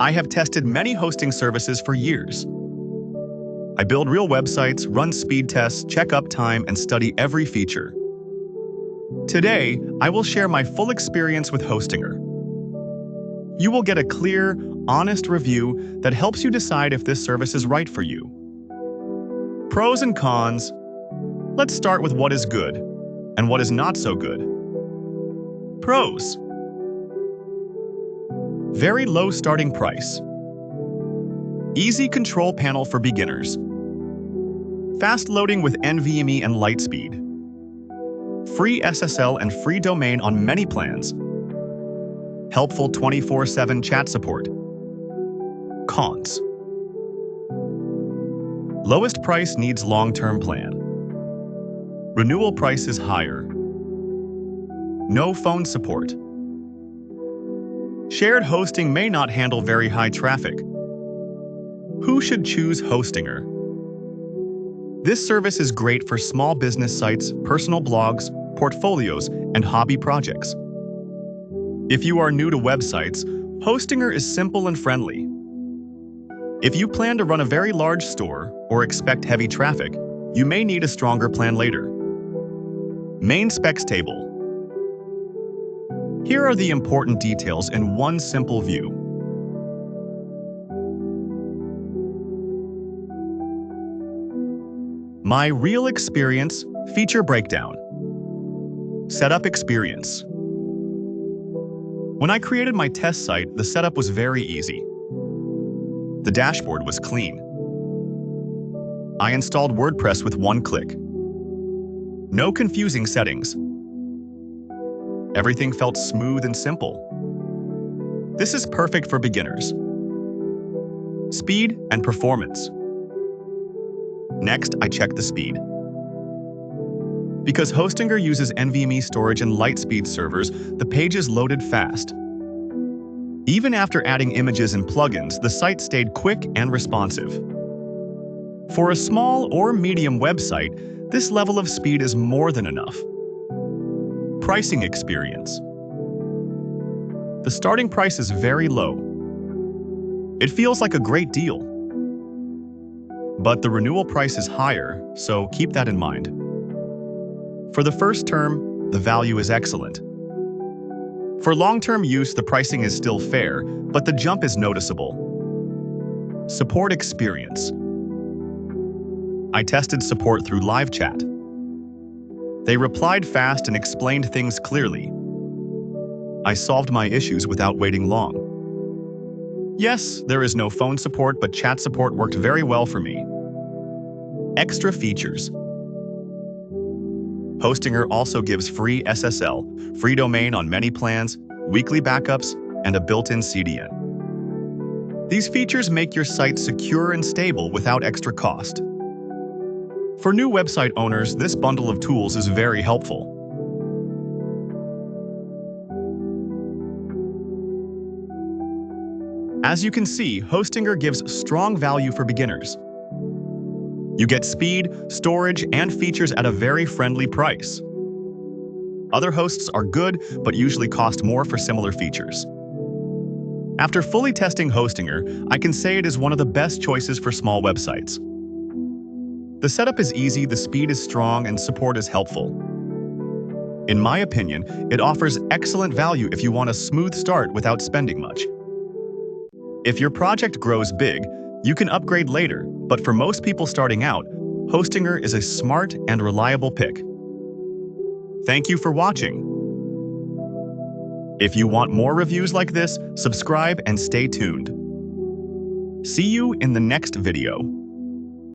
I have tested many hosting services for years. I build real websites, run speed tests, check uptime, and study every feature. Today, I will share my full experience with Hostinger. You will get a clear, honest review that helps you decide if this service is right for you. Pros and cons. Let's start with what is good and what is not so good. Pros. Very low starting price. Easy control panel for beginners. Fast loading with NVMe and Lightspeed. Free SSL and free domain on many plans. Helpful 24/7 chat support. Cons. Lowest price needs long-term plan. Renewal price is higher. No phone support. Shared hosting may not handle very high traffic. Who should choose Hostinger? This service is great for small business sites, personal blogs, portfolios, and hobby projects. If you are new to websites, Hostinger is simple and friendly. If you plan to run a very large store or expect heavy traffic, you may need a stronger plan later. Main specs table. Here are the important details in one simple view. My real experience, feature breakdown. Setup experience. When I created my test site, the setup was very easy. The dashboard was clean. I installed WordPress with one click. No confusing settings. Everything felt smooth and simple. This is perfect for beginners. Speed and performance. Next, I check the speed. Because Hostinger uses NVMe storage and Lightspeed servers, the page is loaded fast. Even after adding images and plugins, the site stayed quick and responsive. For a small or medium website, this level of speed is more than enough. Pricing experience. The starting price is very low. It feels like a great deal. But the renewal price is higher, so keep that in mind. For the first term, the value is excellent. For long-term use, the pricing is still fair, but the jump is noticeable. Support experience. I tested support through live chat. They replied fast and explained things clearly. I solved my issues without waiting long. Yes, there is no phone support, but chat support worked very well for me. Extra features. Hostinger also gives free SSL, free domain on many plans, weekly backups, and a built-in CDN. These features make your site secure and stable without extra cost. For new website owners, this bundle of tools is very helpful. As you can see, Hostinger gives strong value for beginners. You get speed, storage, and features at a very friendly price. Other hosts are good, but usually cost more for similar features. After fully testing Hostinger, I can say it is one of the best choices for small websites. The setup is easy, the speed is strong, and support is helpful. In my opinion, it offers excellent value if you want a smooth start without spending much. If your project grows big, you can upgrade later, but for most people starting out, Hostinger is a smart and reliable pick. Thank you for watching. If you want more reviews like this, subscribe and stay tuned. See you in the next video.